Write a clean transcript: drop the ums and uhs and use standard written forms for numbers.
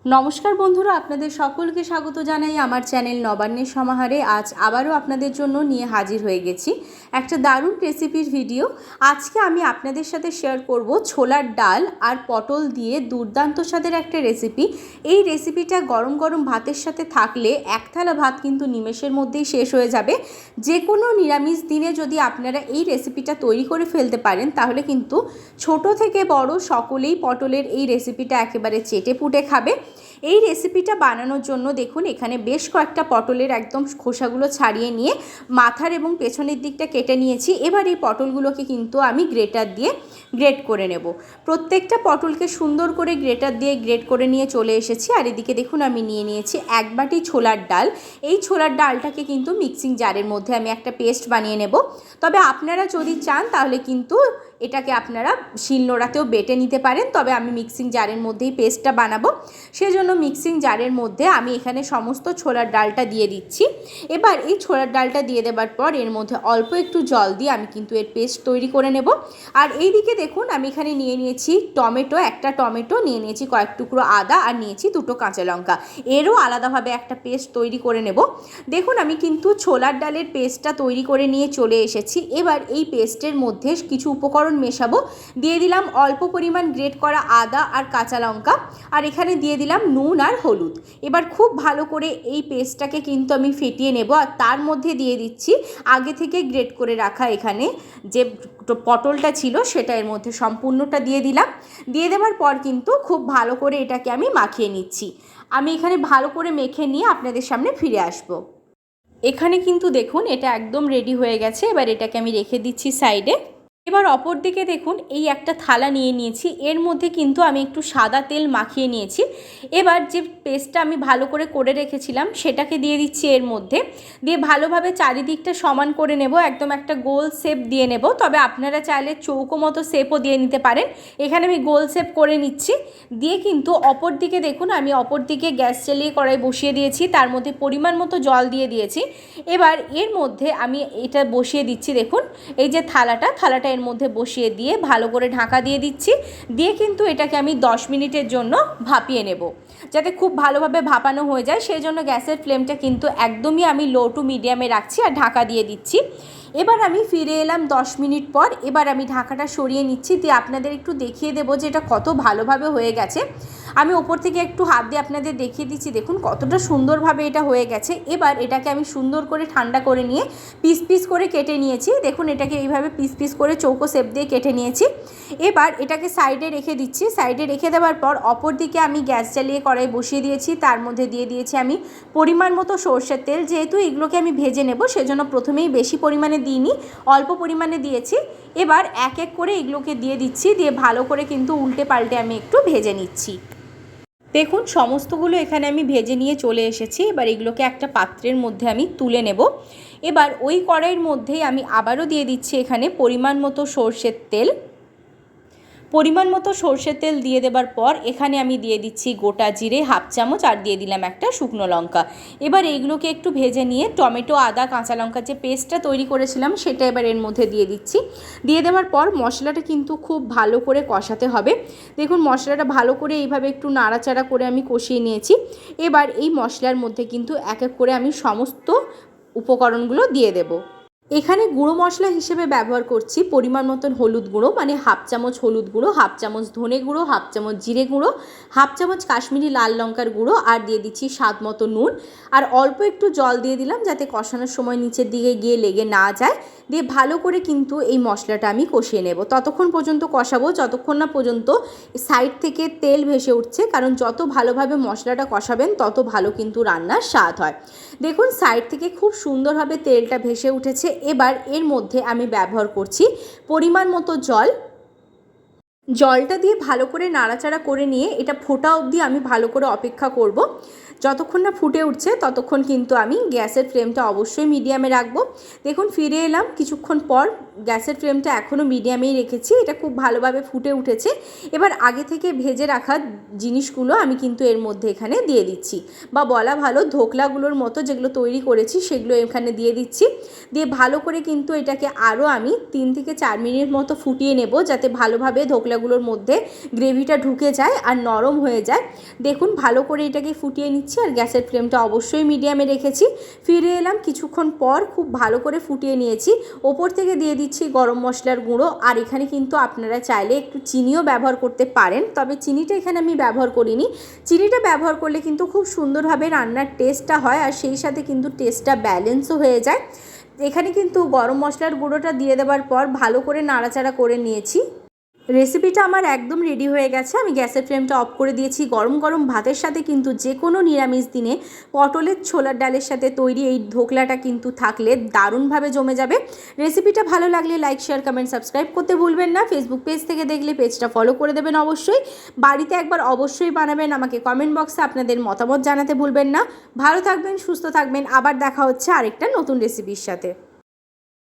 নমস্কার বন্ধুরা, আপনাদের সকলকে স্বাগত জানাই আমার চ্যানেল নবান্নের সমাহারে। আজ আবারও আপনাদের জন্য নিয়ে হাজির হয়ে গেছি একটা দারুণ রেসিপির ভিডিও। আজকে আমি আপনাদের সাথে শেয়ার করব ছোলার ডাল আর পটল দিয়ে দুর্দান্ত স্বাদের একটা রেসিপি। এই রেসিপিটা গরম গরম ভাতের সাথে থাকলে এক থালা ভাত কিন্তু নিমেষের মধ্যেই শেষ হয়ে যাবে। যে কোনো নিরামিষ দিনে যদি আপনারা এই রেসিপিটা তৈরি করে ফেলতে পারেন তাহলে কিন্তু ছোট থেকে বড় সকলেই পটলের এই রেসিপিটা একেবারে চেটে পুটে খাবে। এই রেসিপিটা বানানোর জন্য দেখুন এখানে বেশ কয়েকটা পটলের একদম খোসাগুলো ছাড়িয়ে নিয়ে মাথার এবং পেছনের দিকটা কেটে নিয়েছি। এবার এই পটলগুলোকে কিন্তু আমি গ্রেটার দিয়ে গ্রেট করে নেব। প্রত্যেকটা পটলকে সুন্দর করে গ্রেটার দিয়ে গ্রেট করে নিয়ে চলে এসেছি। আর এদিকে দেখুন আমি নিয়ে নিয়েছি এক বাটি ছোলার ডাল। এই ছোলার ডালটাকে কিন্তু মিক্সিং জারের মধ্যে আমি একটা পেস্ট বানিয়ে নেব। তবে আপনারা যদি চান তাহলে কিন্তু এটাকে আপনারা শিলনোড়াতেও বেটে নিতে পারেন, তবে আমি মিক্সিং জারের মধ্যেই পেস্টটা বানাবো। সেজন্য মিক্সিং জারের মধ্যে আমি এখানে সমস্ত ছোলার ডালটা দিয়ে দিচ্ছি। এবার এই ছোলার ডালটা দিয়ে দেওয়ার পর এর মধ্যে অল্প একটু জল দিয়ে আমি কিন্তু এর পেস্ট তৈরি করে নেব। আর এই দিকে দেখুন আমি এখানে নিয়ে নিয়েছি টমেটো, একটা টমেটো নিয়ে নিয়েছি, কয়েক টুকরো আদা আর নিয়েছি দুটো কাঁচা লঙ্কা। এরও আলাদাভাবে একটা পেস্ট তৈরি করে নেব। দেখুন আমি কিন্তু ছোলার ডালের পেস্টটা তৈরি করে নিয়ে চলে এসেছি। এবার এই পেস্টের মধ্যে কিছু উপকরণ মেশাবো। দিয়ে দিলাম অল্প পরিমাণ গ্রেট করা আদা আর কাঁচা লঙ্কা, আর এখানে দিয়ে দিলাম নুন আর হলুদ। এবার খুব ভালো করে এই পেস্টটাকে কিন্তু আমি ফেটিয়ে নেব। আর তার মধ্যে দিয়ে দিচ্ছি আগে থেকে গ্রেট করে রাখা এখানে যে পটলটা ছিল সেটা এর মধ্যে সম্পূর্ণটা দিয়ে দিলাম। দিয়ে দেওয়ার পর কিন্তু খুব ভালো করে এটাকে আমি মাখিয়ে নিচ্ছি। আমি এখানে ভালো করে মেখে নিয়ে আপনাদের সামনে ফিরে আসবো। এখানে কিন্তু দেখুন এটা একদম রেডি হয়ে গেছে। এবার এটাকে আমি রেখে দিচ্ছি সাইডে। এবার অপর দিকে দেখুন এই একটা থালা নিয়ে নিয়েছি, এর মধ্যে কিন্তু আমি একটু সাদা তেল মাখিয়ে নিয়েছি। এবার যে পেস্টটা আমি ভালো করে রেখেছিলাম সেটাকে দিয়ে দিচ্ছি এর মধ্যে, দিয়ে ভালোভাবে চারিদিকটা সমান করে নেব, একদম একটা গোল শেপ দিয়ে নেব। তবে আপনারা চাইলে চৌকো মতো শেপও দিয়ে নিতে পারেন। এখানে আমি গোল শেপ করে নিচ্ছি। দিয়ে কিন্তু অপর দিকে দেখুন আমি অপর দিকে গ্যাস চালিয়ে কড়াই বসিয়ে দিয়েছি, তার মধ্যে পরিমাণ মতো জল দিয়ে দিয়েছি। এবার এর মধ্যে আমি এটা বসিয়ে দিচ্ছি। দেখুন এই যে থালাটা এর মধ্যে বসিয়ে দিয়ে ভালো করে ঢাকা দিয়ে দিচ্ছি। দিয়ে কিন্তু এটাকে আমি 10 মিনিটের জন্য ভাপিয়ে নেব, যাতে খুব ভালোভাবে ভাপানো হয়ে যায়। সেই জন্য গ্যাসের ফ্লেমটা কিন্তু একদমই আমি লো টু মিডিয়ামে রাখছি আর ঢাকা দিয়ে দিচ্ছি। এবার আমি ফিরে এলাম 10 মিনিট পর। এবার আমি ঢাকাটা সরিয়ে নিচ্ছি, দিয়ে আপনাদের একটু দেখিয়ে দেবো যে এটা কত ভালোভাবে হয়ে গেছে। আমি ওপর থেকে একটু হাত দিয়ে আপনাদের দেখিয়ে দিচ্ছি, দেখুন কতটা সুন্দরভাবে এটা হয়ে গেছে। এবার এটাকে আমি সুন্দর করে ঠান্ডা করে নিয়ে পিস পিস করে কেটে নিয়েছি। দেখুন এটাকে এইভাবে পিস পিস করে চৌকো শেপ দিয়ে কেটে নিয়েছি। এবার এটাকে সাইডে রেখে দিচ্ছি। সাইডে রেখে দেওয়ার পর অপর দিকে আমি গ্যাস জ্বালিয়ে কড়াই বসিয়ে দিয়েছি, তার মধ্যে দিয়ে দিয়েছি আমি পরিমাণ মতো সরষের তেল। যেহেতু এগুলোকে আমি ভেজে নেব সেজন্য প্রথমেই বেশি পরিমাণে দিইনি, অল্প পরিমাণে দিয়েছি। এবার এক এক করে এগুলোকে দিয়ে দিচ্ছি, দিয়ে ভালো করে কিন্তু উল্টে পাল্টে আমি একটু ভেজে নিচ্ছি। দেখুন সমস্তগুলো এখানে আমি ভেজে নিয়ে চলে এসেছি। এবার এগুলোকে একটা পাত্রের মধ্যে আমি তুলে নেব। এবার ওই কড়াইয়ের মধ্যেই আমি আবারও দিয়ে দিচ্ছি এখানে পরিমাণ মতো সরষের তেল। পরিমাণ মতো সরষের তেল দিয়ে দেবার পর এখানে আমি দিয়ে দিচ্ছি গোটা জিরে হাফ চামচ, আর দিয়ে দিলাম একটা শুকনো লঙ্কা। এবার এইগুলোকে একটু ভেজে নিয়ে টমেটো আদা কাঁচা লঙ্কার যে পেস্টটা তৈরি করেছিলাম সেটা এবার এর মধ্যে দিয়ে দিচ্ছি। দিয়ে দেওয়ার পর মশলাটা কিন্তু খুব ভালো করে কষাতে হবে। দেখুন মশলাটা ভালো করে এইভাবে একটু নাড়াচাড়া করে আমি কষিয়ে নিয়েছি। এবার এই মশলার মধ্যে কিন্তু এক এক করে আমি সমস্ত উপকরণগুলো দিয়ে দেবো। এখানে গুঁড়ো মশলা হিসেবে ব্যবহার করছি পরিমাণ মতন হলুদ গুঁড়ো, মানে হাফ চামচ হলুদ গুঁড়ো, হাফ চামচ ধনে গুঁড়ো, হাফ চামচ জিরে গুঁড়ো, হাফ চামচ কাশ্মীরি লাল লঙ্কার গুঁড়ো, আর দিয়ে দিচ্ছি স্বাদ মতো নুন। আর অল্প একটু জল দিয়ে দিলাম যাতে কষানোর সময় নিচের দিকে গিয়ে লেগে না যায়। দিয়ে ভালো করে কিন্তু এই মশলাটা আমি কষিয়ে নেব। ততক্ষণ পর্যন্ত কষাবো যতক্ষণ না পর্যন্ত সাইড থেকে তেল ভেসে উঠছে, কারণ যত ভালোভাবে মশলাটা কষাবেন তত ভালো কিন্তু রান্নার স্বাদ হয়। দেখুন সাইড থেকে খুব সুন্দরভাবে তেলটা ভেসে উঠেছে। এবার এর মধ্যে আমি ব্যবহার করছি পরিমাণ মতো জল। জলটা দিয়ে ভালো করে নাড়াচাড়া করে নিয়ে এটা ফোটা অবধি আমি ভালো করে অপেক্ষা করব। যতক্ষণ না ফুটে উঠছে ততক্ষণ কিন্তু আমি গ্যাসের ফ্লেমটা অবশ্যই মিডিয়ামে রাখবো। দেখুন ফিরে এলাম কিছুক্ষণ পর। গ্যাসের ফ্লেমটা এখনও মিডিয়ামেই রেখেছি। এটা খুব ভালোভাবে ফুটে উঠেছে। এবার আগে থেকে ভেজে রাখা জিনিসগুলো আমি কিন্তু এর মধ্যে এখানে দিয়ে দিচ্ছি, বা বলা ভালো ধোকলাগুলোর মতো যেগুলো তৈরি করেছি সেগুলো এখানে দিয়ে দিচ্ছি। দিয়ে ভালো করে কিন্তু এটাকে আরও আমি 3 থেকে 4 মিনিট মতো ফুটিয়ে নেব, যাতে ভালোভাবে ধোকলাগুলোর মধ্যে গ্রেভিটা ঢুকে যায় আর নরম হয়ে যায়। দেখুন ভালো করে এটাকে ফুটিয়ে নিচ্ছি, আর গ্যাসের ফ্লেমটা অবশ্যই মিডিয়ামে রেখেছি। ফিরে এলাম কিছুক্ষণ পর, খুব ভালো করে ফুটিয়ে নিয়েছি। ওপর থেকে দিয়ে দিচ্ছি গরম মশলার গুঁড়ো, আর এখানে কিন্তু আপনারা চাইলে একটু চিনিও ব্যবহার করতে পারেন, তবে চিনিটা এখানে আমি ব্যবহার করিনি। চিনিটা ব্যবহার করলে কিন্তু খুব সুন্দরভাবে রান্নার টেস্টটা হয়, আর সেই সাথে কিন্তু টেস্টটা ব্যালেন্সও হয়ে যায়। এখানে কিন্তু গরম মশলার গুঁড়োটা দিয়ে দেওয়ার পর ভালো করে নাড়াচাড়া করে নিয়েছি। রেসিপিটা আমার একদম রেডি হয়ে গেছে। আমি গ্যাসের ফ্লেমটা অফ করে দিয়েছি। গরম গরম ভাতের সাথে কিন্তু যে কোনো নিরামিষ দিনে পটলের ছোলার ডালের সাথে তৈরি এই ধোকলাটা কিন্তু থাকলে দারুণভাবে জমে যাবে। রেসিপিটা ভালো লাগলে লাইক, শেয়ার, কমেন্ট, সাবস্ক্রাইব করতে ভুলবেন না। ফেসবুক পেজ থেকে দেখলে পেজটা ফলো করে দেবেন অবশ্যই। বাড়িতে একবার অবশ্যই বানাবেন। আমাকে কমেন্ট বক্সে আপনাদের মতামত জানাতে ভুলবেন না। ভালো থাকবেন, সুস্থ থাকবেন। আবার দেখা হচ্ছে আরেকটা নতুন রেসিপির সাথে।